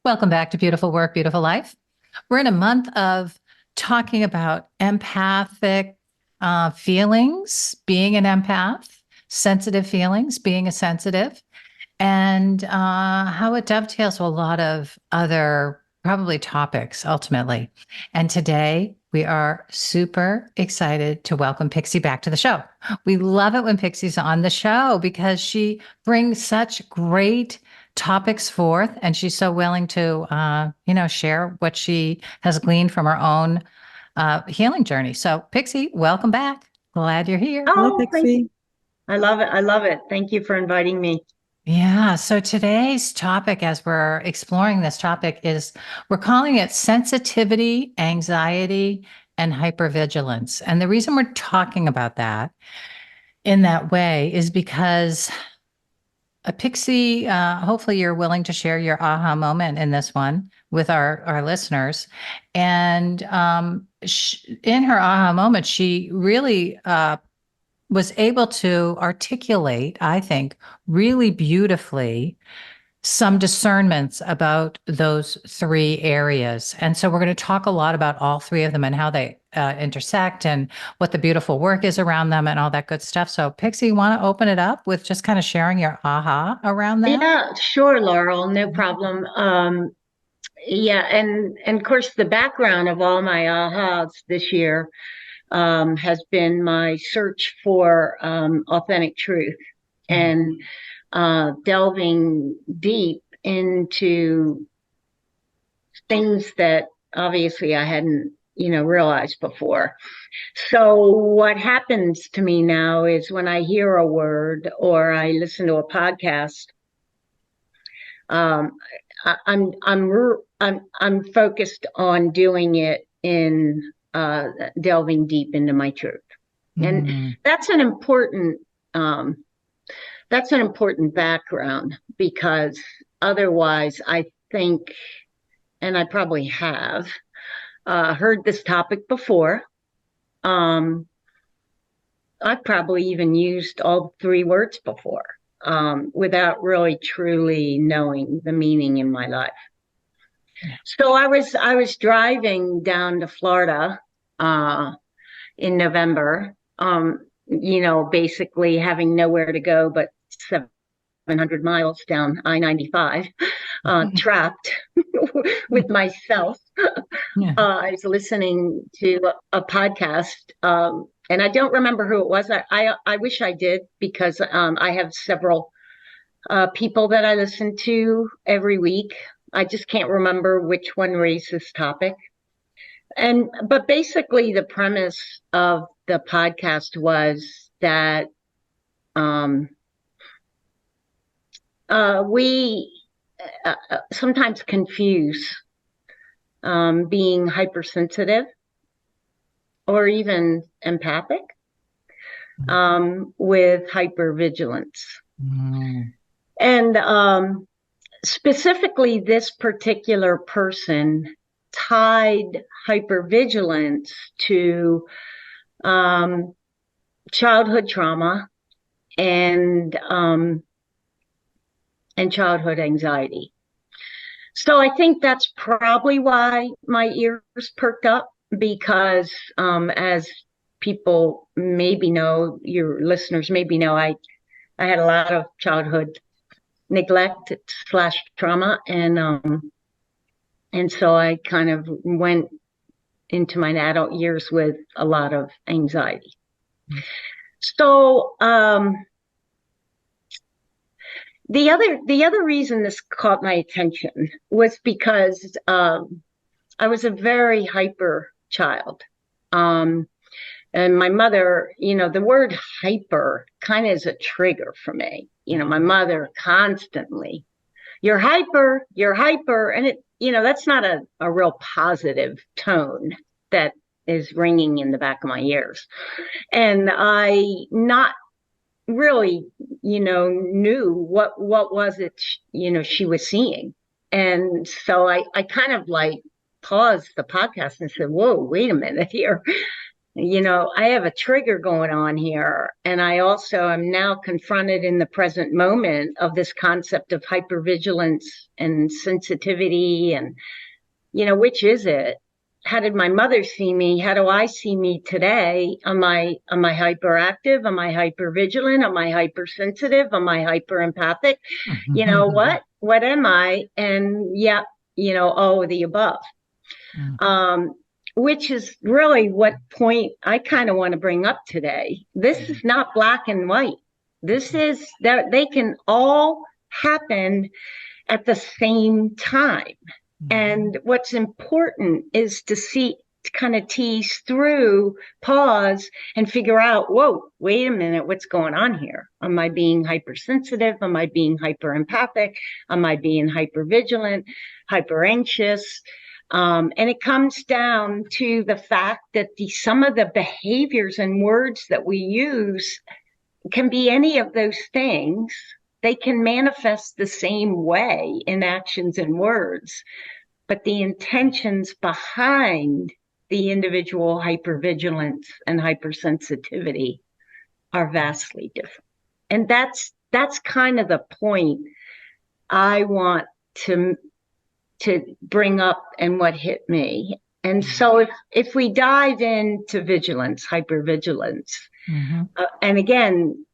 Welcome back to Beautiful Work, Beautiful Life. We're in a month of talking about empathic feelings, being an empath, sensitive feelings, being a sensitive, and how it dovetails with a lot of other probably topics ultimately. And today we are super excited to welcome Pixie back to the show. We love it when Pixie's on the show because she brings such great topics forth, and she's so willing to, share what she has gleaned from her own healing journey. So, Pixie, welcome back. Glad you're here. Hello, Oh, thank you. Pixie. I love it. I love it. Thank you for inviting me. Yeah. So today's topic, as we're exploring this topic, is we're calling it sensitivity, anxiety, and hypervigilance. And the reason we're talking about that in that way is because Pixie, hopefully you're willing to share your aha moment in this one with our listeners. And in her aha moment, she really was able to articulate, I think, really beautifully some discernments about those three areas. And so we're going to talk a lot about all three of them and how they intersect and what the beautiful work is around them and all that good stuff. So, Pixie, you want to open it up with just kind of sharing your aha around that? Yeah, sure, Laurel. No problem. Yeah, and of course, the background of all my ahas this year has been my search for authentic truth and delving deep into things that obviously I hadn't, realized before. So what happens to me now is when I hear a word or I listen to a podcast, um, I'm focused on doing it in delving deep into my truth, and that's an important background because otherwise, I think, and I probably have heard this topic before. I've probably even used all three words before without really truly knowing the meaning in my life. So I was driving down to Florida in November, basically having nowhere to go but 700 miles down I-95, trapped with myself. Yeah. I was listening to a podcast, and I don't remember who it was. I wish I did because I have several people that I listen to every week. I just can't remember which one raised this topic. But basically, the premise of the podcast was that we sometimes confuse being hypersensitive or even empathic with hypervigilance. And specifically, this particular person tied hypervigilance to childhood trauma and childhood anxiety. So I think that's probably why my ears perked up because as people maybe know, your listeners maybe know, I had a lot of childhood neglect / trauma, and so I kind of went into my adult years with a lot of anxiety. So the other reason this caught my attention was because I was a very hyper child. And my mother, the word hyper kind of is a trigger for me. My mother constantly, you're hyper. And that's not a real positive tone that is ringing in the back of my ears. And I not really, knew what was it, she was seeing. And so I kind of like paused the podcast and said, whoa, wait a minute here. I have a trigger going on here. And I also am now confronted in the present moment of this concept of hypervigilance and sensitivity. And, which is it? How did my mother see me? How do I see me today? Am I hyperactive? Am I hypervigilant? Am I hypersensitive? Am I hyperempathic? You know what? What am I? And yeah, all of the above. Um, which is really what point I kind of want to bring up today. This is not black and white. This is that they can all happen at the same time. And what's important is to kind of tease through, pause, and figure out, whoa, wait a minute, what's going on here? Am I being hypersensitive? Am I being hyperempathic? Am I being hypervigilant, hyper anxious? And it comes down to the fact that some of the behaviors and words that we use can be any of those things. They can manifest the same way in actions and words, but the intentions behind the individual hypervigilance and hypersensitivity are vastly different. And that's kind of the point I want to bring up and what hit me. And so if we dive into vigilance, hypervigilance, and again,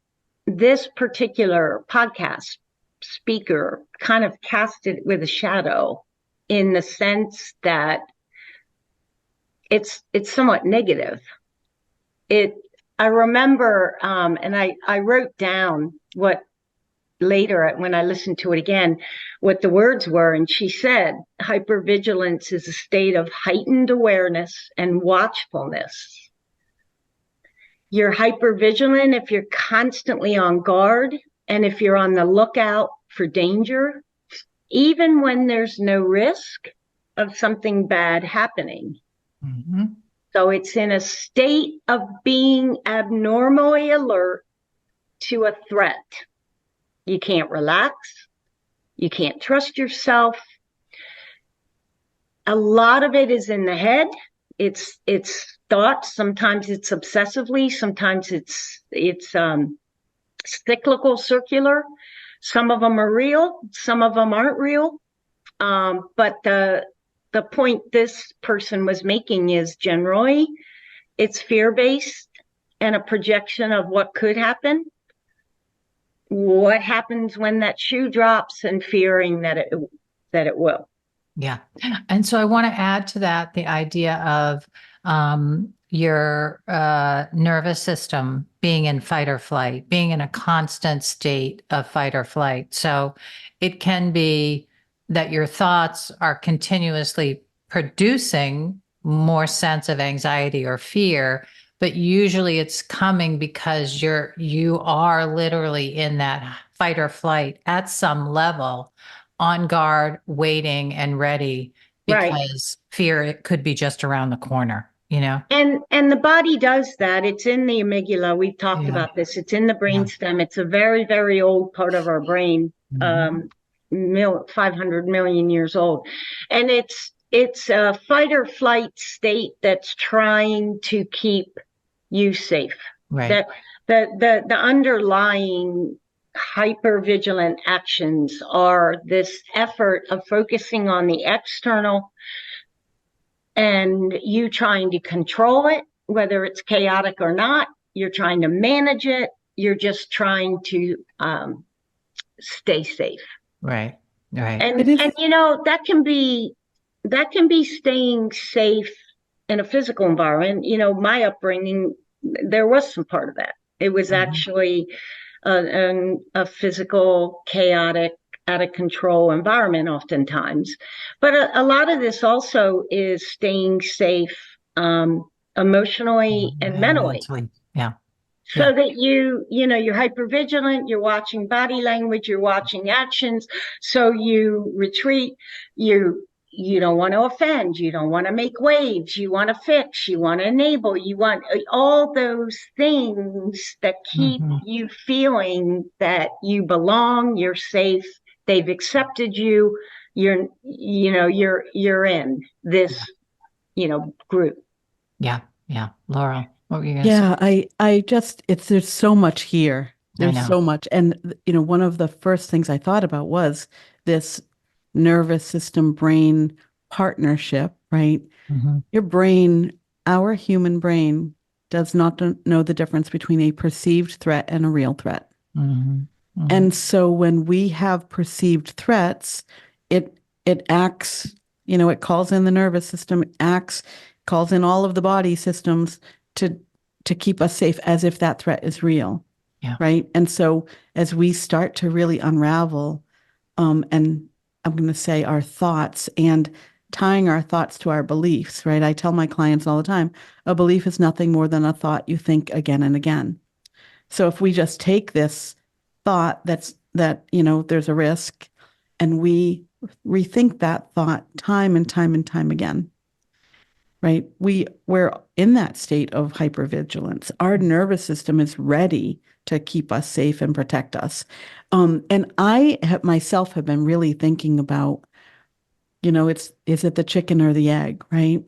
this particular podcast speaker kind of cast it with a shadow in the sense that it's somewhat negative. I remember, and I wrote down what later when I listened to it again, what the words were. And she said, hypervigilance is a state of heightened awareness and watchfulness. You're hypervigilant if you're constantly on guard and if you're on the lookout for danger, even when there's no risk of something bad happening. So it's in a state of being abnormally alert to a threat. You can't relax. You can't trust yourself. A lot of it is in the head. It's thoughts. Sometimes it's obsessively. Sometimes it's cyclical, circular. Some of them are real. Some of them aren't real. But the point this person was making is generally it's fear-based and a projection of what could happen. What happens when that shoe drops and fearing that it will. Yeah. And so I want to add to that the idea of your nervous system being in fight or flight, being in a constant state of fight or flight. So it can be that your thoughts are continuously producing more sense of anxiety or fear, but usually it's coming because you are literally in that fight or flight at some level, on guard, waiting and ready, because fear, it could be just around the corner, And the body does that. It's in the amygdala. We've talked about this. It's in the brainstem. It's a very, very old part of our brain, 500 million years old. And it's a fight or flight state that's trying to keep you safe. Right. The underlying hypervigilant actions are this effort of focusing on the external and you trying to control it, whether it's chaotic or not. You're trying to manage it. You're just trying to stay safe. Right. And that can be staying safe in a physical environment. My upbringing, there was some part of that. It was actually a physical, chaotic, out of control environment oftentimes. But a lot of this also is staying safe emotionally and mentally. Yeah. So that you're hypervigilant, you're watching body language, you're watching actions. So you retreat, you don't want to offend, you don't want to make waves, you want to fix, you want to enable, you want all those things that keep you feeling that you belong, you're safe, they've accepted you, you're in this, group. Yeah. Laurel. What were you going to say? Yeah, I just, there's so much here. I There's know. so much. And, one of the first things I thought about was this nervous system brain partnership, right? Hmm. Your brain, our human brain, does not know the difference between a perceived threat and a real threat. Hmm. Hmm. And so when we have perceived threats, it acts, it calls in the nervous system, it acts, calls in all of the body systems to to keep us safe as if that threat is real, Yeah. right? And so as we start to really unravel, and I'm going to say our thoughts and tying our thoughts to our beliefs, right? I tell my clients all the time, a belief is nothing more than a thought you think again and again. So if we just take this thought there's a risk and we rethink that thought time and time and time again, right? We're in that state of hypervigilance. Our nervous system is ready to keep us safe and protect us. And I have myself have been really thinking about, is it the chicken or the egg, right?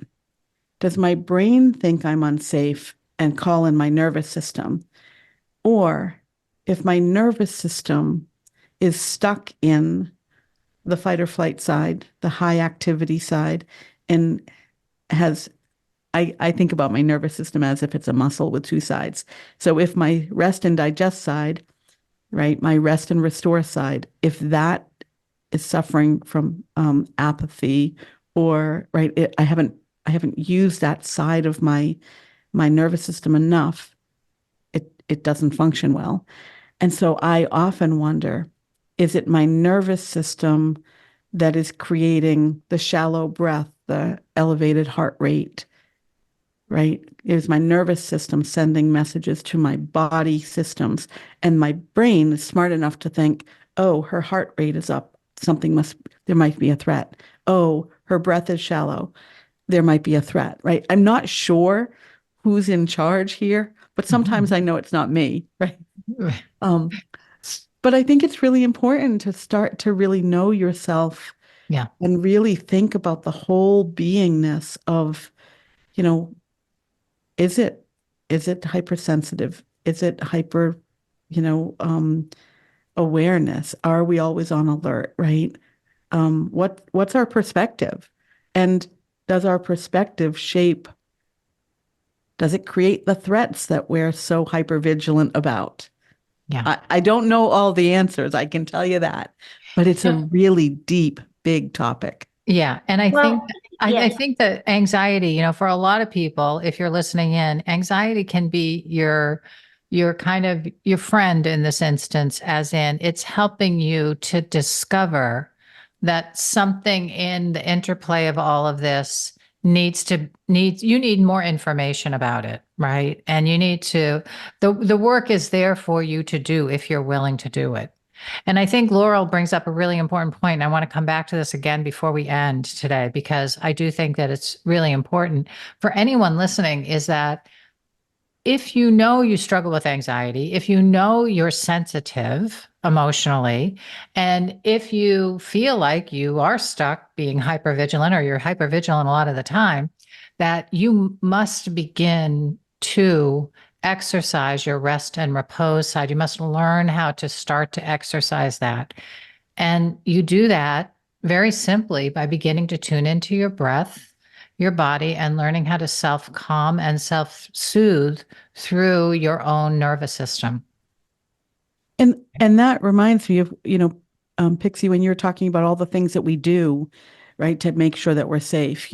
Does my brain think I'm unsafe and call in my nervous system? Or if my nervous system is stuck in the fight or flight side, the high activity side, and has, I think about my nervous system as if it's a muscle with two sides. So if my rest and digest side, right, my rest and restore side, if that is suffering from apathy or right, I haven't used that side of my nervous system enough, it doesn't function well. And so I often wonder, is it my nervous system that is creating the shallow breath, the elevated heart rate, right? Is my nervous system sending messages to my body systems? And my brain is smart enough to think, oh, her heart rate is up. There might be a threat. Oh, her breath is shallow. There might be a threat, right? I'm not sure who's in charge here, but sometimes I know it's not me, right? Um, but I think it's really important to start to really know yourself Yeah. and really think about the whole beingness of, you know, is it hypersensitive? Is it hyper, you know, awareness? Are we always on alert, right? What's our perspective? And does our perspective does it create the threats that we're so hyper vigilant about? Yeah. I don't know all the answers, I can tell you that, but it's a really deep, big topic. Yeah. And I think Well, I yeah, think that anxiety, for a lot of people, if you're listening in, anxiety can be your kind of your friend in this instance, as in it's helping you to discover that something in the interplay of all of this needs you need more information about it, right? And you need to the work is there for you to do if you're willing to do it. And I think Laurel brings up a really important point. And I want to come back to this again before we end today, because I do think that it's really important for anyone listening is that if you know you struggle with anxiety, if you know you're sensitive emotionally, and if you feel like you are stuck being hypervigilant or you're hypervigilant a lot of the time, that you must begin to exercise your rest and repose side. You must learn how to start to exercise that. And you do that very simply by beginning to tune into your breath, your body, and learning how to self calm and self soothe through your own nervous system. And that reminds me of, Pixie, when you're talking about all the things that we do, right, to make sure that we're safe,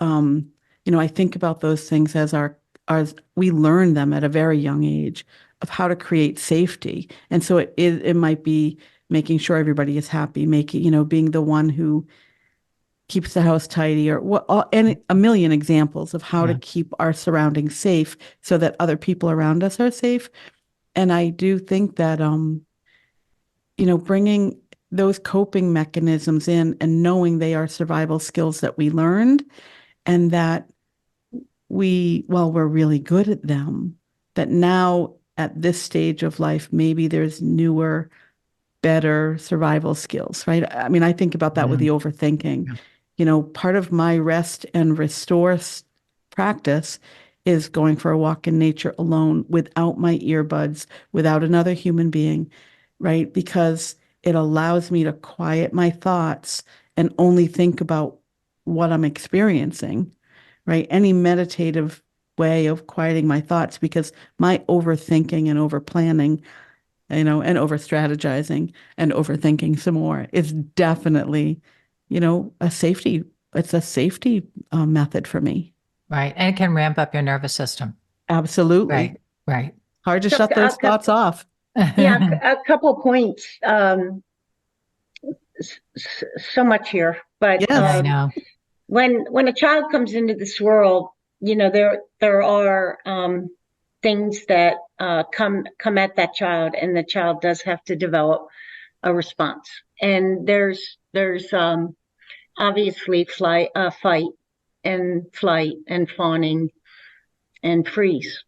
I think about those things as we learn them at a very young age of how to create safety. And so it might be making sure everybody is happy, being the one who keeps the house tidy or and a million examples of how to Yeah. keep our surroundings safe so that other people around us are safe. And I do think that, bringing those coping mechanisms in and knowing they are survival skills that we learned and that while we're really good at them, that now at this stage of life, maybe there's newer, better survival skills, right? I mean, I think about that with the Mm. overthinking. Yeah. Part of my rest and restore practice is going for a walk in nature alone without my earbuds, without another human being, right? Because it allows me to quiet my thoughts and only think about what I'm experiencing, right? Any meditative way of quieting my thoughts, because my overthinking and over planning, and over strategizing and overthinking some more is definitely, it's a safety method for me. Right. And it can ramp up your nervous system. Absolutely. Right. Hard to So, shut those thoughts off. yeah, a couple points. So much here, but Yes. I know. when a child comes into this world, there are things that come at that child, and the child does have to develop a response. And there's obviously fight and flight and fawning and freeze.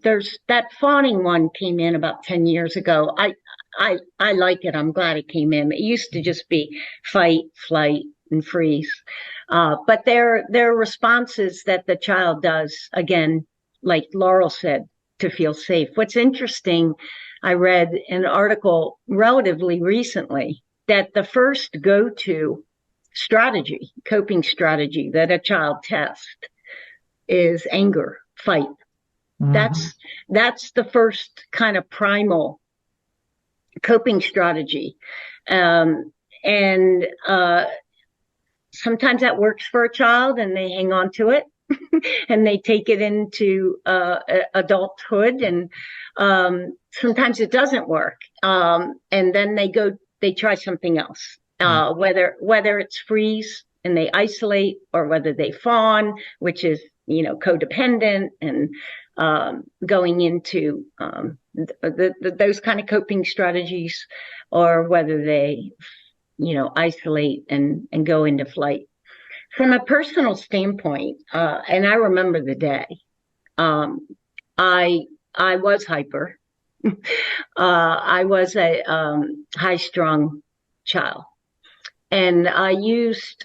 There's that fawning one came in about 10 years ago. I like it. I'm glad it came in. It used to just be fight, flight, and freeze. But there are responses that the child does, again, like Laurel said, to feel safe. What's interesting, I read an article relatively recently that the first go-to strategy, coping strategy that a child tests is anger, fight. That's the first kind of primal coping strategy. And sometimes that works for a child and they hang on to it and they take it into adulthood, and sometimes it doesn't work. And then they try something else, whether it's freeze and they isolate, or whether they fawn, which is, codependent, and going into those kind of coping strategies, or whether they, isolate and go into flight. From a personal standpoint, and I remember the day, I was hyper. I was a high-strung child, and I used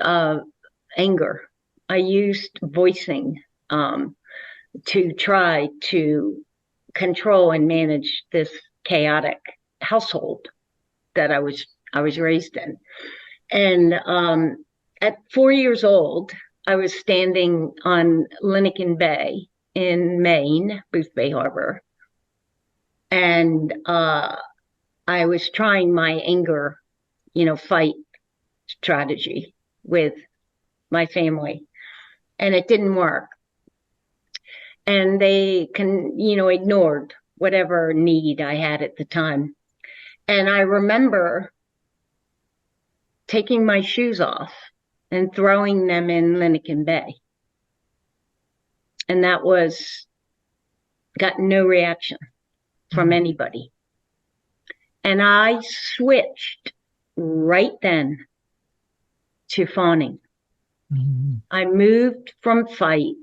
anger. I used voicing to try to control and manage this chaotic household that I was raised in. And at 4 years old, I was standing on Lincoln Bay in Maine, Booth Bay Harbor, and I was trying my anger, fight strategy with my family, and it didn't work. And they ignored whatever need I had at the time. And I remember taking my shoes off and throwing them in Lincoln Bay. And that got no reaction from anybody. And I switched right then to fawning. I moved from fight,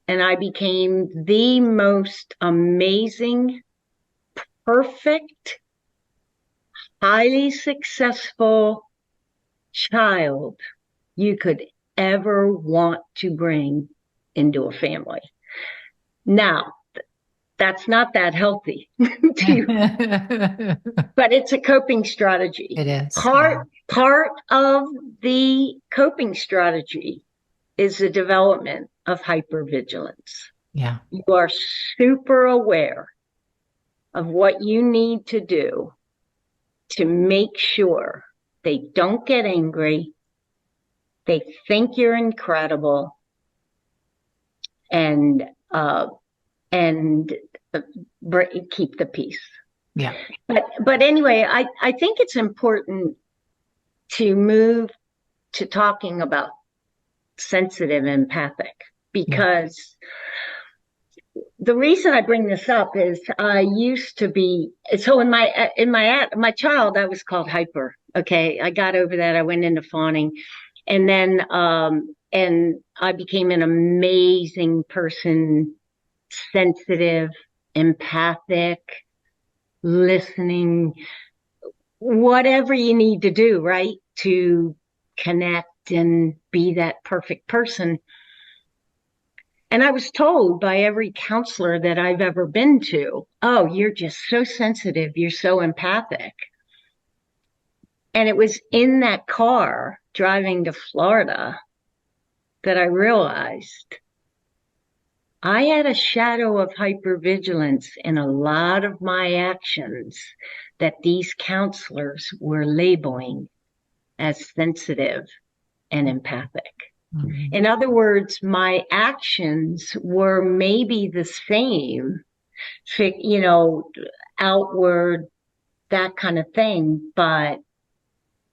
and I became the most amazing, perfect, highly successful child you could ever want to bring into a family. Now, that's not that healthy, but it's a coping strategy. It is. Part of the coping strategy is the development of hypervigilance. Yeah. You are super aware of what you need to do to make sure they don't get angry, they think you're incredible, and keep the peace. Yeah. But anyway, I think it's important to move to talking about sensitive empathic, because the reason I bring this up is I used to be, so in my child, I was called hyper. Okay. I got over that. I went into fawning, and then, and I became an amazing person, sensitive, empathic, listening, whatever you need to do, right, to connect and be that perfect person. And I was told by every counselor that I've ever been to, oh, you're just so sensitive. You're so empathic. And it was in that car driving to Florida that I realized I had a shadow of hypervigilance in a lot of my actions that these counselors were labeling as sensitive and empathic. Mhm. In other words, my actions were maybe the same, outward, that kind of thing, but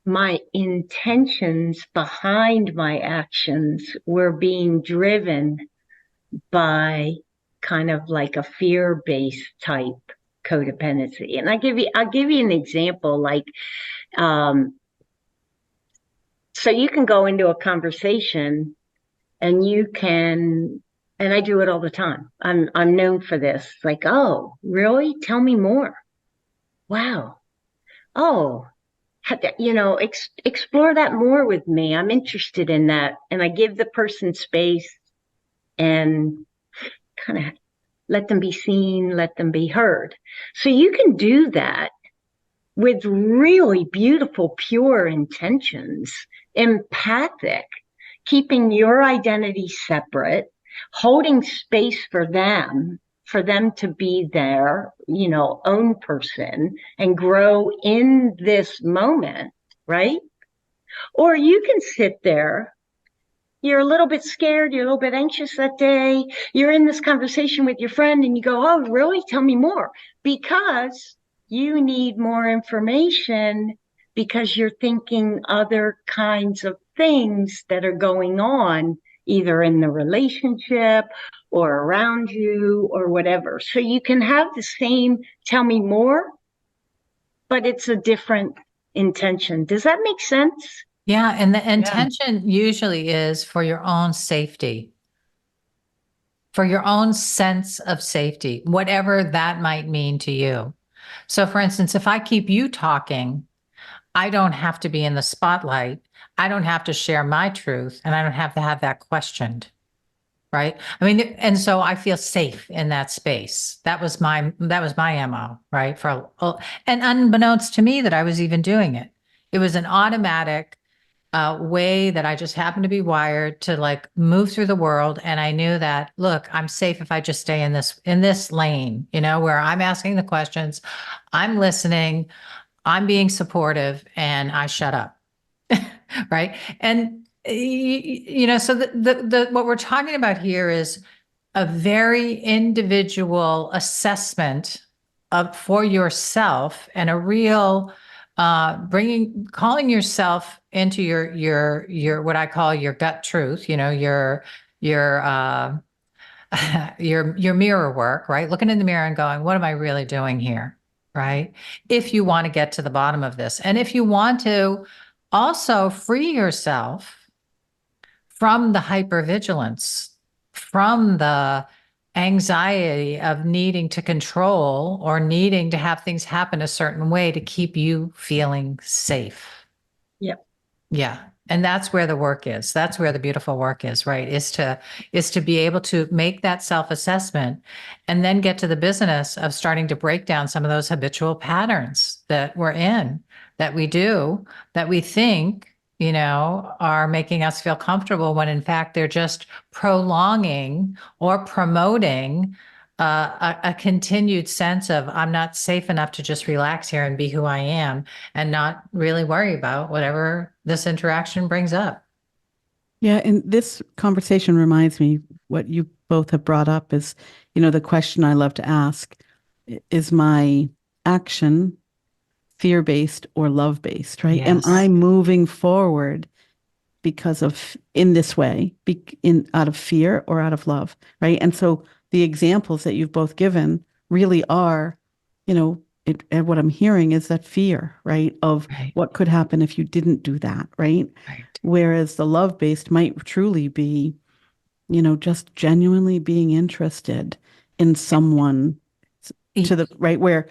my intentions behind my actions were being driven by kind of like a fear-based type codependency. And I'll give you an example, like, so you can go into a conversation and and I do it all the time. I'm known for this. Like, oh, really? Tell me more. Wow. Oh, explore that more with me. I'm interested in that. And I give the person space and kind of let them be seen, let them be heard. So you can do that with really beautiful, pure intentions, empathic, keeping your identity separate, holding space for them to be their, own person and grow in this moment, right? Or you can sit there. You're a little bit scared. You're a little bit anxious that day. You're in this conversation with your friend and you go, oh, really? Tell me more. Because you need more information because you're thinking other kinds of things that are going on, either in the relationship or around you or whatever. So you can have the same tell me more, but it's a different intention. Does that make sense? Yeah. And the intention usually is for your own safety, for your own sense of safety, whatever that might mean to you. So, for instance, if I keep you talking, I don't have to be in the spotlight. I don't have to share my truth, and I don't have to have that questioned. Right. I mean, and so I feel safe in that space. That was my MO, right? And unbeknownst to me that I was even doing it. It was an automatic way that I just happened to be wired to like move through the world. And I knew that, look, I'm safe if I just stay in this lane, where I'm asking the questions, I'm listening, I'm being supportive, and I shut up. Right. And so the what we're talking about here is a very individual assessment for yourself, and a real calling yourself into your what I call your gut truth, your your mirror work, right? Looking in the mirror and going, what am I really doing here? Right? If you want to get to the bottom of this, and if you want to also free yourself from the hypervigilance, from the anxiety of needing to control or needing to have things happen a certain way to keep you feeling safe. Yep. Yeah. And that's where the work is. That's where the beautiful work is, right? Is to be able to make that self-assessment and then get to the business of starting to break down some of those habitual patterns that we're in, that we do, that we think, are making us feel comfortable when in fact they're just prolonging or promoting a continued sense of I'm not safe enough to just relax here and be who I am and not really worry about whatever this interaction brings up. Yeah, and this conversation reminds me what you both have brought up is, the question I love to ask, is my action fear-based or love-based, right? Am Yes. I moving forward because of in this way, out of fear or out of love, right? And so the examples that you've both given really are, and what I'm hearing is that fear, right? Of Right. what could happen if you didn't do that, right? Right. Whereas the love-based might truly be, just genuinely being interested in someone to the right where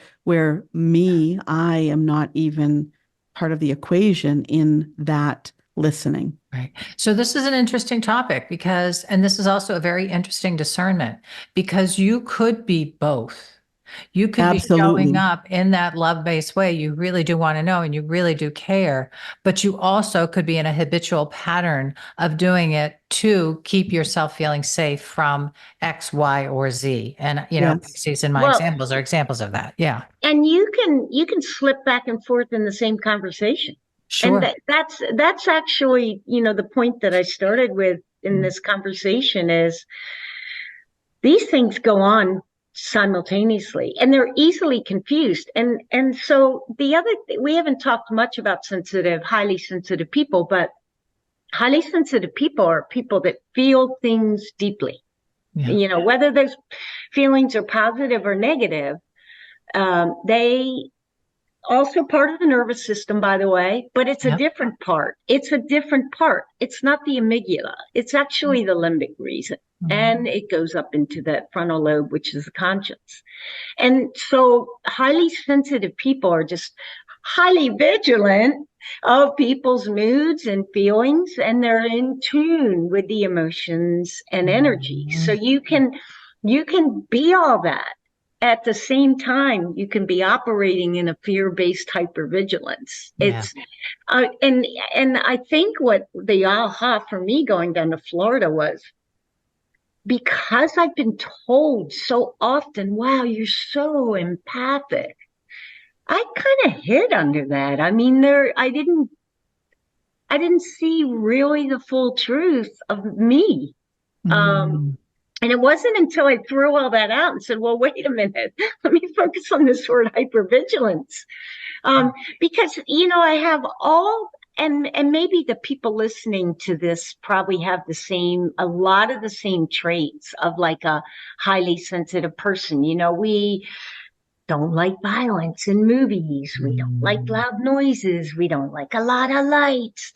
I am not even part of the equation in that listening. Right. So this is an interesting topic because, and this is also a very interesting discernment because you could be both. You could be showing Absolutely. up in that love-based way. You really do want to know and you really do care, but you also could be in a habitual pattern of doing it to keep yourself feeling safe from X, Y, or Z. And, Yes. Pisces in my Well, examples are examples of that. Yeah, and you can slip back and forth in the same conversation. And sure. that's actually, the point that I started with in this conversation is these things go on simultaneously and they're easily confused. And so the other thing, we haven't talked much about highly sensitive people, but highly sensitive people are people that feel things deeply. Yeah. Whether those feelings are positive or negative, they also part of the nervous system, by the way, but it's a Yep. different part. It's a different part. It's not the amygdala. It's actually the limbic reason. And it goes up into the frontal lobe, which is the conscience. And so highly sensitive people are just highly vigilant of people's moods and feelings, and they're in tune with the emotions and energy. So you can be all that. At the same time, you can be operating in a fear-based hypervigilance. Yeah. It's and I think what the aha for me going down to Florida was because I've been told so often, wow, you're so empathic. I kind of hid under that. I mean, I didn't see really the full truth of me. Mm. And it wasn't until I threw all that out and said, well, wait a minute, let me focus on this word hypervigilance. Because, I have and maybe the people listening to this probably have a lot of the same traits of like a highly sensitive person. We don't like violence in movies. We don't like loud noises. We don't like a lot of lights.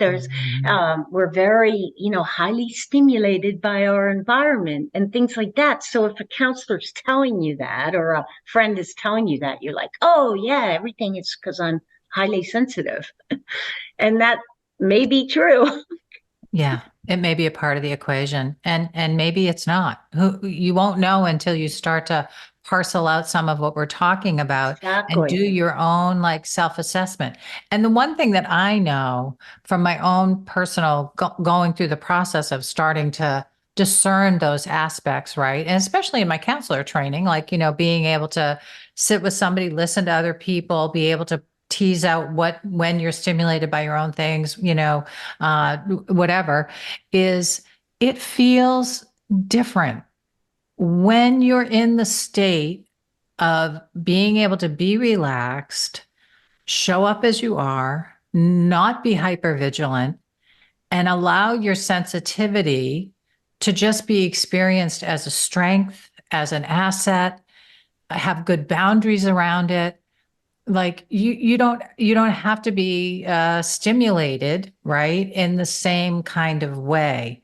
We're very, highly stimulated by our environment and things like that. So if a counselor's telling you that, or a friend is telling you that, you're like, oh yeah, everything is because I'm highly sensitive. And that may be true. Yeah, it may be a part of the equation and maybe it's not. You won't know until you start to parcel out some of what we're talking about and do Exactly. your own like self-assessment. And the one thing that I know from my own personal going through the process of starting to discern those aspects, right? And especially in my counselor training, like, being able to sit with somebody, listen to other people, be able to tease out when you're stimulated by your own things, whatever, is it feels different when you're in the state of being able to be relaxed, show up as you are, not be hypervigilant, and allow your sensitivity to just be experienced as a strength, as an asset, have good boundaries around it. Like you don't have to be stimulated, right, in the same kind of way.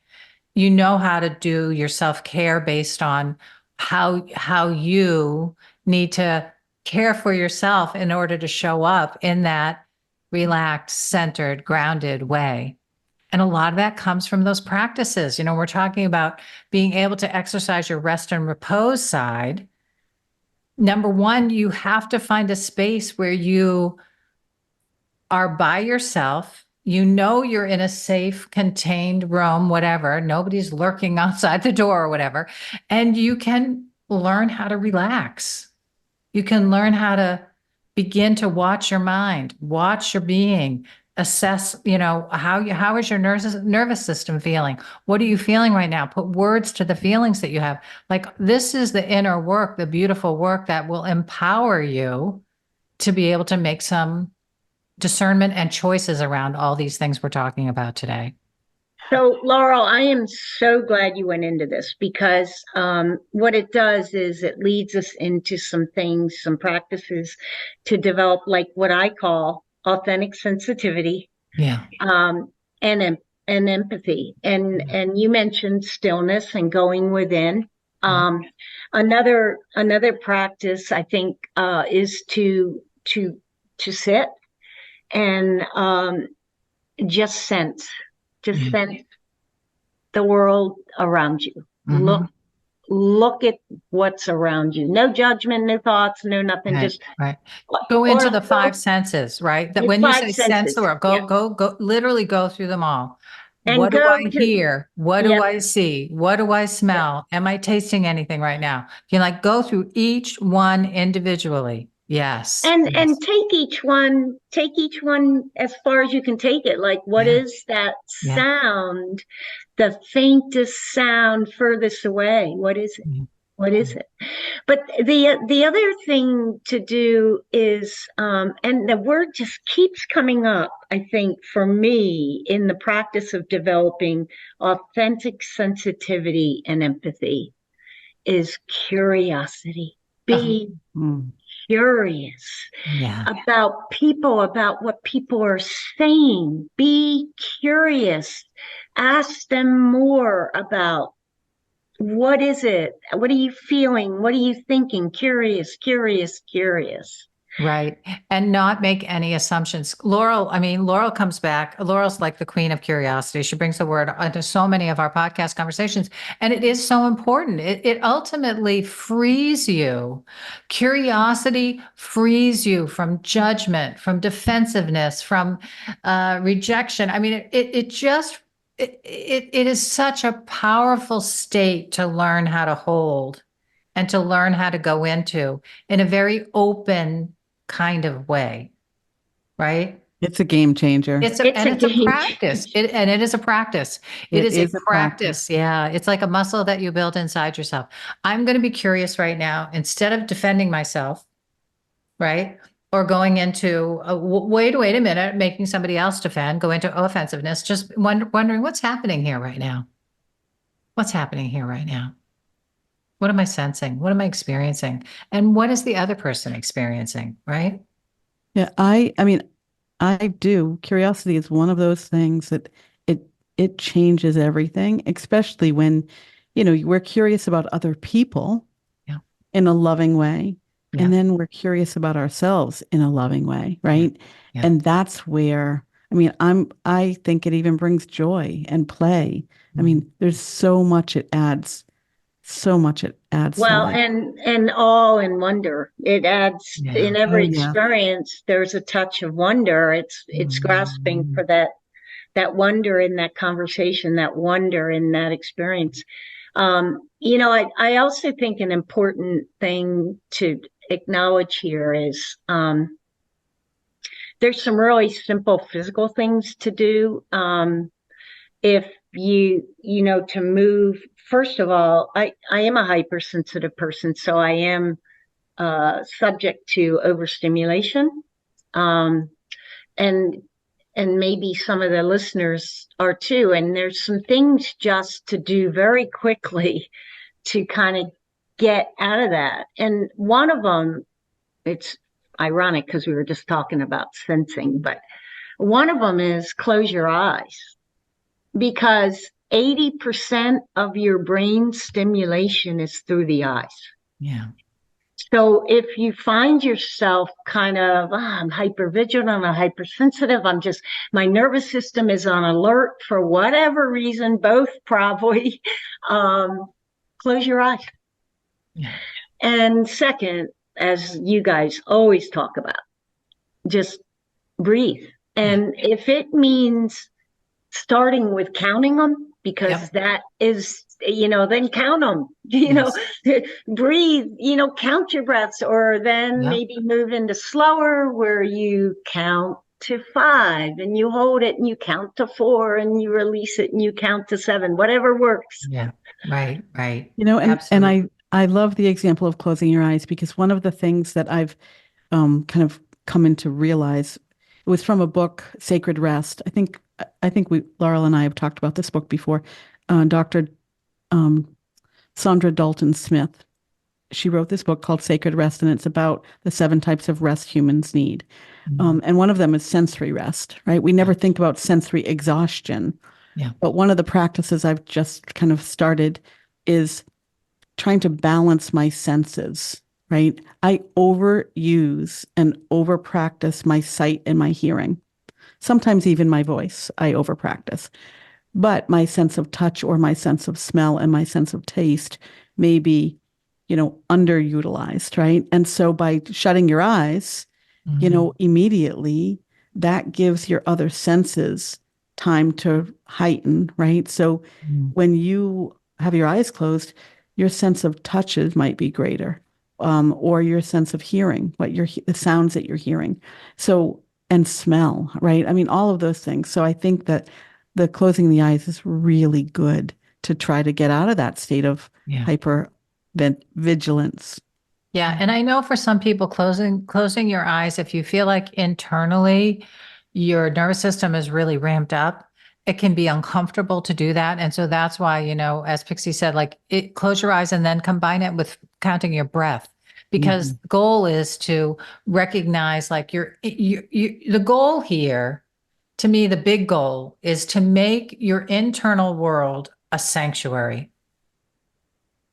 You know how to do your self-care based on how you need to care for yourself in order to show up in that relaxed, centered, grounded way. And a lot of that comes from those practices. We're talking about being able to exercise your rest and repose side. Number one, you have to find a space where you are by yourself. You're in a safe, contained room, whatever. Nobody's lurking outside the door or whatever. And you can learn how to relax. You can learn how to begin to watch your mind, watch your being, assess, how is your nervous system feeling? What are you feeling right now? Put words to the feelings that you have. Like this is the inner work, the beautiful work that will empower you to be able to make some discernment and choices around all these things we're talking about today. So, Laurel, I am so glad you went into this because what it does is it leads us into some things, some practices to develop, like what I call authentic sensitivity, Yeah. and empathy. And you mentioned stillness and going within. Um, another practice I think is to sit and just sense. to Mhm. sense the world around you. Mhm. Look at what's around you. No judgment, no thoughts, no nothing. Right, Just right. Go into or the five senses, right? That your when you five say sense the senses. world, Yeah. go, literally go through them all. And What do go I to, hear? What do yeah, I see? What do I yeah. smell? Am I tasting anything right now? You can like go through each one individually. Yes. Yes. Take each one as far as you can take it. Like, what Yeah. is that Yeah. sound? The faintest sound furthest away. What is it? Mhm. What is it? But the other thing to do is, and the word just keeps coming up, I think, for me in the practice of developing authentic sensitivity and empathy is curiosity. Uh-huh. Be Mm. curious Yeah. about people, about what people are saying. Be curious. Ask them more about what is it? What are you feeling? What are you thinking? Curious, curious, curious. Right. And not make any assumptions. Laurel comes back. Laurel's like the queen of curiosity. She brings the word into so many of our podcast conversations. And it is so important. It ultimately frees you. Curiosity frees you from judgment, from defensiveness, from rejection. I mean, it is such a powerful state to learn how to hold and to learn how to go into in a very open kind of way, right? It's a game changer. It's a It's a game practice. changer. It is a practice. It It is a is a practice. practice. Yeah. It's like a muscle that you build inside yourself. I'm going to be curious right now, instead of defending myself, right? Or going into, wait a minute, making somebody else defend, go into offensiveness, just wondering what's happening here right now. What's happening here right now? What am I sensing? What am I experiencing? And what is the other person experiencing? Right? Yeah, I mean, I do. Curiosity is one of those things that it it changes everything, especially when, we're curious about other people Yeah. in a loving way, Yeah. and then we're curious about ourselves in a loving way, Yeah. right? Yeah. And that's where, I think it even brings joy and play. I Mhm. mean, there's so much it adds to Well, life. and all in wonder. It adds Yeah. in Oh every yeah. experience, there's a touch of wonder. It's grasping Mhm. for that wonder in that conversation, that wonder in that experience. I also think an important thing to acknowledge here is there's some really simple physical things to do. If to move, first of all, I am a hypersensitive person, so I am subject to overstimulation. Um, and and maybe some of the listeners are too. And there's some things just to do very quickly to kind of get out of that. And one of them, it's ironic because we were just talking about sensing, but one of them is close your eyes because 80% of your brain stimulation is through the eyes. Yeah. So if you find yourself kind of, I'm hypervigilant, I'm hypersensitive, my nervous system is on alert for whatever reason, both probably, close your eyes. Yeah. And second, as you guys always talk about, just breathe. Yeah. And if it means starting with counting them, because Yep. that is, then count them, Yes. breathe, count your breaths, or then Yep. maybe move into slower where you count to 5 and you hold it and you count to 4 and you release it and you count to 7, whatever works. Yeah. Right. Right. And Absolutely. I love the example of closing your eyes because one of the things that I've kind of come into realize it was from a book, Sacred Rest. I think we Laurel and I have talked about this book before. Dr. Um, Sandra Dalton Smith. She wrote this book called Sacred Rest, and it's about the 7 types of rest humans need. Mhm. And one of them is sensory rest, right? We never think about sensory exhaustion, Yeah. but one of the practices I've just kind of started is trying to balance my senses, right? I overuse and over practice my sight and my hearing. Sometimes even my voice, I over practice. but my sense of touch or my sense of smell and my sense of taste may be, underutilized, right? And so by shutting your eyes, immediately that gives your other senses time to heighten, right? So when you have your eyes closed, your sense of touches might be greater, or your sense of hearing, the sounds that you're hearing. So, and smell, right? I mean, all of those things. So I think that the closing the eyes is really good to try to get out of that state of hyper vigilance. Yeah. And I know for some people, closing your eyes, if you feel like internally your nervous system is really ramped up, it can be uncomfortable to do that. And so that's why, as Pixie said, close your eyes and then combine it with counting your breath. Because the goal is to recognize the goal here, to me, the big goal is to make your internal world a sanctuary.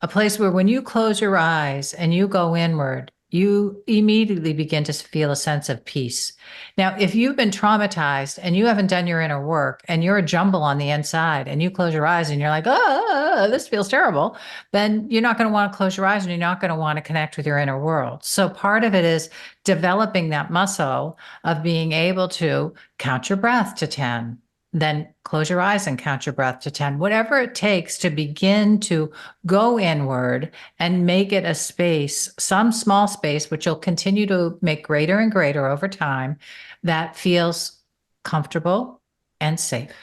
A place where when you close your eyes and you go inward, you immediately begin to feel a sense of peace. Now, if you've been traumatized and you haven't done your inner work and you're a jumble on the inside and you close your eyes and you're like, oh, this feels terrible, then you're not going to want to close your eyes and you're not going to want to connect with your inner world. So part of it is developing that muscle of being able to count your breath to 10. Then close your eyes and count your breath to 10, whatever it takes to begin to go inward and make it a space, some small space, which you'll continue to make greater and greater over time, that feels comfortable and safe.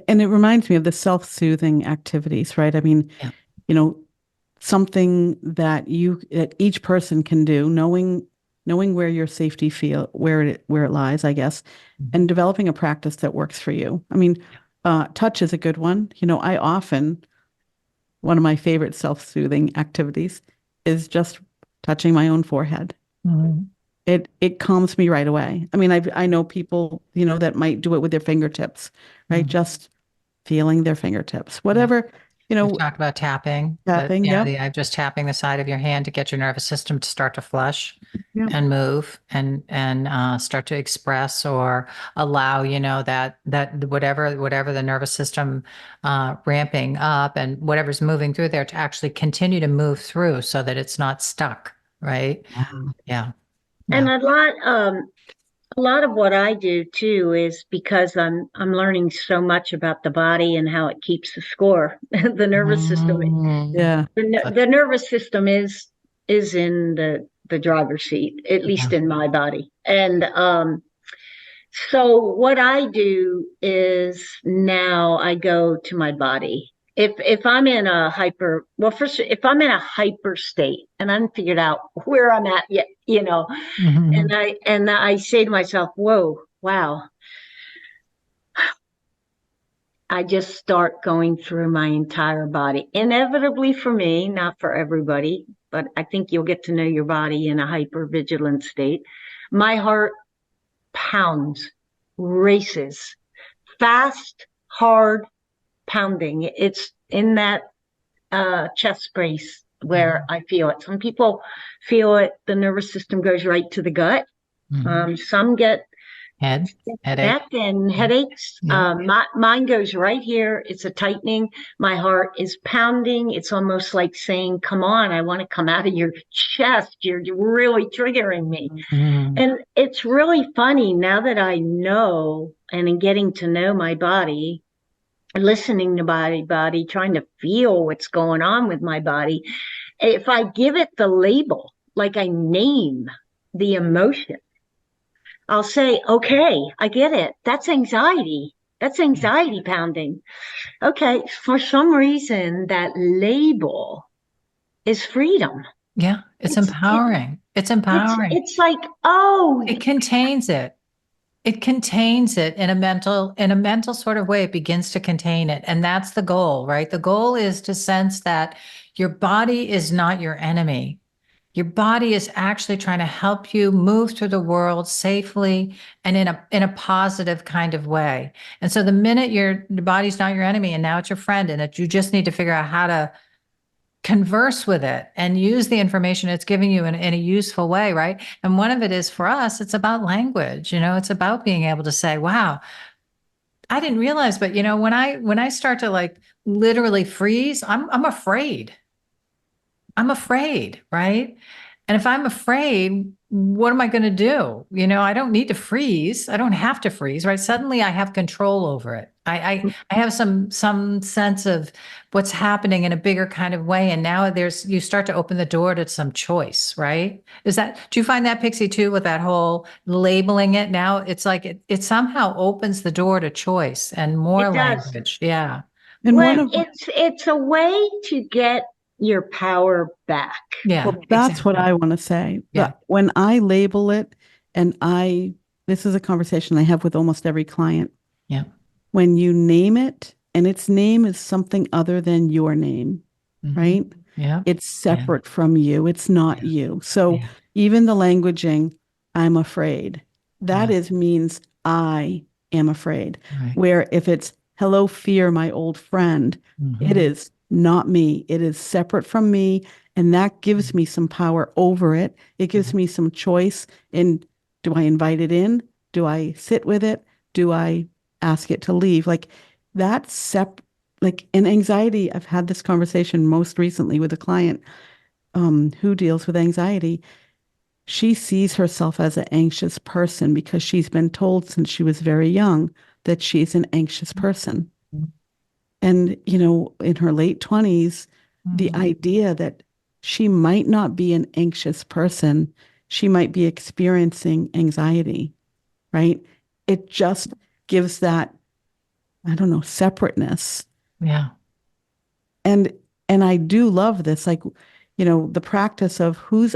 And it reminds me of the self-soothing activities, right? I mean, something that each person can do, knowing where your safety where it lies, I guess, and developing a practice that works for you. I mean, touch is a good one. One of my favorite self-soothing activities is just touching my own forehead. Mm-hmm. It calms me right away. I mean, I know people, that might do it with their fingertips, right? Mm-hmm. Just feeling their fingertips, whatever. We talked about tapping. Just tapping the side of your hand to get your nervous system to start to flush and move and start to express or allow, that whatever the nervous system ramping up and whatever's moving through there to actually continue to move through so that it's not stuck, right? Yeah. And a lot of what I do too is because I'm learning so much about the body and how it keeps the score. The nervous system, the nervous system is in the driver's seat, at least in my body. And so what I do is now I go to my body. If I'm in a if I'm in a hyper state and I haven't figured out where I'm at yet, and I say to myself, whoa, wow. I just start going through my entire body. Inevitably for me, not for everybody, but I think you'll get to know your body in a hypervigilant state. My heart pounds, races, fast, hard pounding. It's in that chest space where I feel it. Some people feel it. The nervous system goes right to the gut. Some get headache and headaches. Mine goes right here. It's a tightening. My heart is pounding. It's almost like saying, come on, I want to come out of your chest. You're really triggering me. And it's really funny now that I know and in getting to know my body, listening to my body, trying to feel what's going on with my body. If I give it the label, like I name the emotion, I'll say, okay, I get it. That's anxiety. That's anxiety pounding. Okay. For some reason, that label is freedom. Yeah. It's empowering. It's empowering. It's like, oh. It contains it. It contains it in a mental sort of way. It begins to contain it. And that's the goal, right? The goal is to sense that your body is not your enemy. Your body is actually trying to help you move through the world safely and in a positive kind of way. And so the minute your body's not your enemy and now it's your friend, and you just need to figure out how to converse with it and use the information it's giving you in a useful way, right? And one of it is, for us, it's about language. It's about being able to say, wow, I didn't realize, but when I start to like literally freeze, I'm afraid. I'm afraid, right? And if I'm afraid, what am I going to do? I don't need to freeze. I don't have to freeze, right? Suddenly I have control over it. I have some sense of what's happening in a bigger kind of way. And now you start to open the door to some choice, right? Do you find that, Pixie, too, with that whole labeling it? Now it's like it somehow opens the door to choice and more It does. language. Yeah. And one Well, of it's a way to get your power back. Yeah. Well, that's what Exactly. I want to say. Yeah. When I label it, and this is a conversation I have with almost every client. Yeah. When you name it, and its name is something other than your name, Mhm. right? Yeah. It's separate from you. It's not Yeah. you. So Yeah. even the languaging, I'm afraid, that Yeah. means I am afraid. Right. Where if it's hello, fear, my old friend, it Mhm. is not me. It is separate from me. And that gives me some power over it. It gives me some choice in, do I invite it in? Do I sit with it? Do I ask it to leave? Like like in anxiety, I've had this conversation most recently with a client who deals with anxiety. She sees herself as an anxious person because she's been told since she was very young that she's an anxious person. And, in her late 20s, the Mhm. idea that she might not be an anxious person, she might be experiencing anxiety, right? It just gives that, I don't know, separateness. Yeah. And I do love this, like, the practice of whose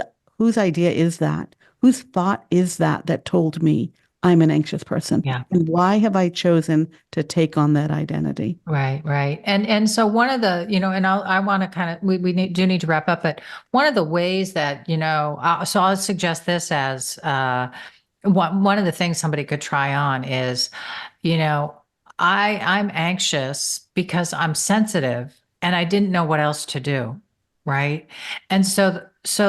idea is that? Whose thought is that told me I'm an anxious person? Yeah. And why have I chosen to take on that identity? Right, right. And so one of the, and I want to kind of, do need to wrap up, but one of the ways that, so I'll suggest this as one of the things somebody could try on is, you know, I'm anxious because I'm sensitive and I didn't know what else to do, right? And so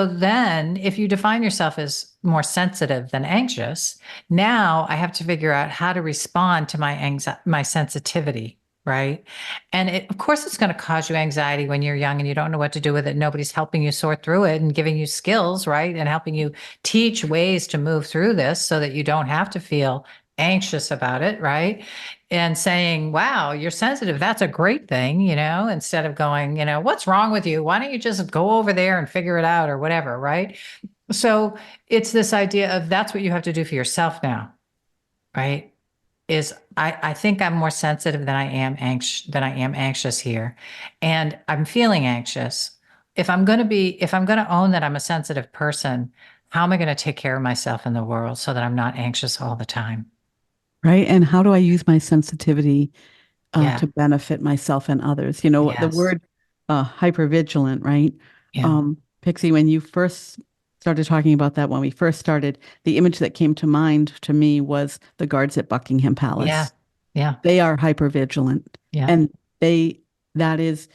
then if you define yourself as more sensitive than anxious, now I have to figure out how to respond to my sensitivity, right? And of course, it's going to cause you anxiety when you're young and you don't know what to do with it. Nobody's helping you sort through it and giving you skills, right? And helping you teach ways to move through this so that you don't have to feel anxious about it, right? And saying, wow, you're sensitive. That's a great thing, instead of going, what's wrong with you? Why don't you just go over there and figure it out or whatever, right? So it's this idea of that's what you have to do for yourself now, right? Is I think I'm more sensitive than I am anxious here. And I'm feeling anxious. If I'm going to own that I'm a sensitive person, how am I going to take care of myself in the world so that I'm not anxious all the time? Right. And how do I use my sensitivity Yeah. to benefit myself and others? The Yes. word hypervigilant, right? Yeah. Pixie, when you first started talking about that, when we first started, the image that came to mind to me was the guards at Buckingham Yeah. Palace. Yeah. They are hypervigilant, Yeah. and that is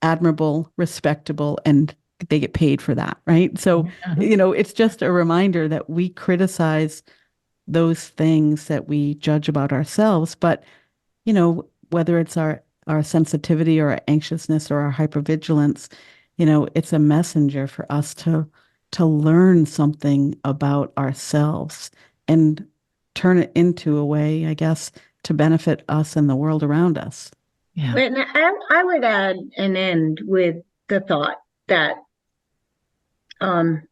admirable, respectable, and they get paid for that, right? So, Mhm. it's just a reminder that we criticize those things that we judge about ourselves, but whether it's our sensitivity or our anxiousness or our hypervigilance, it's a messenger for us to learn something about ourselves and turn it into a way, I guess, to benefit us and the world around us. Yeah. And I would add and end with the thought that um,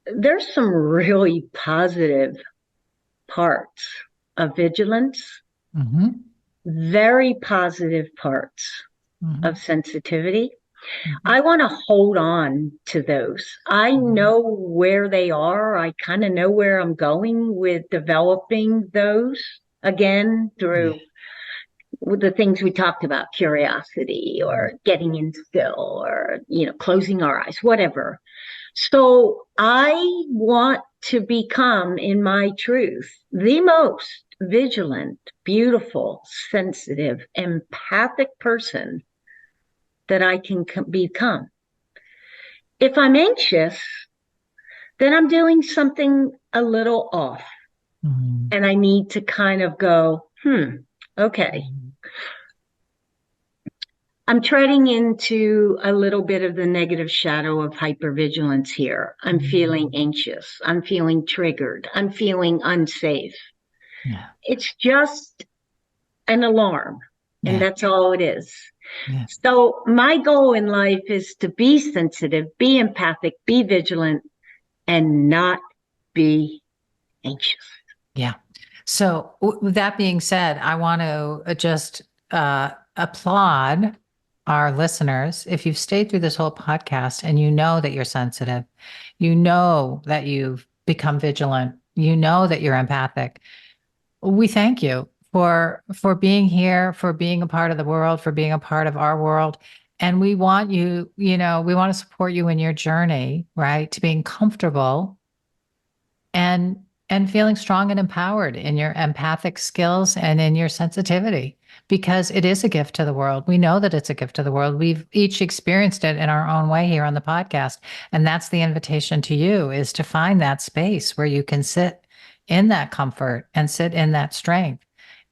there's some really positive parts of vigilance, Hmm. very positive parts of Hmm. sensitivity. Hmm. I want to hold on to those. I know where they are. I kind of know where I'm going with developing those again Yeah. through the things we talked about, curiosity or getting in still or, closing our eyes, whatever. So I want to become, in my truth, the most vigilant, beautiful, sensitive, empathic person that I can become. If I'm anxious, then I'm doing something a little off. Mm. And I need to kind of go, okay. I'm treading into a little bit of the negative shadow of hypervigilance here. I'm feeling anxious. I'm feeling triggered. I'm feeling unsafe. Yeah. It's just an alarm, and Yeah. that's all it is. Yeah. So my goal in life is to be sensitive, be empathic, be vigilant, and not be anxious. Yeah. So with that being said, I want to just applaud our listeners. If you've stayed through this whole podcast and you know that you're sensitive, you know that you've become vigilant, you know that you're empathic, we thank you for being here, for being a part of the world, for being a part of our world. And we want you, we want to support you in your journey, right? To being comfortable and feeling strong and empowered in your empathic skills and in your sensitivity, because it is a gift to the world. We know that it's a gift to the world. We've each experienced it in our own way here on the podcast. And that's the invitation to you, is to find that space where you can sit in that comfort and sit in that strength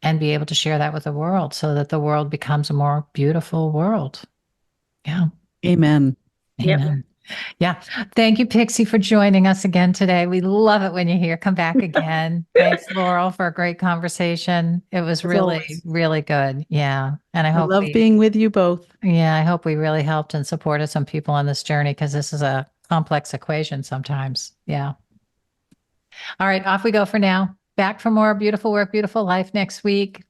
and be able to share that with the world so that the world becomes a more beautiful world. Yeah. Amen. Yep. Amen. Yeah. Thank you, Pixie, for joining us again today. We love it when you're here. Come back again. Thanks, Laurel, for a great conversation. It was As really, always. really good. Yeah. And I I hope love being with you both. I hope we really helped and supported some people on this journey, because this is a complex equation sometimes. Yeah. All right. Off we go for now. Back for more beautiful work, beautiful life next week.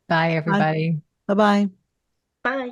Bye, Bye. everybody. Bye-bye. Bye.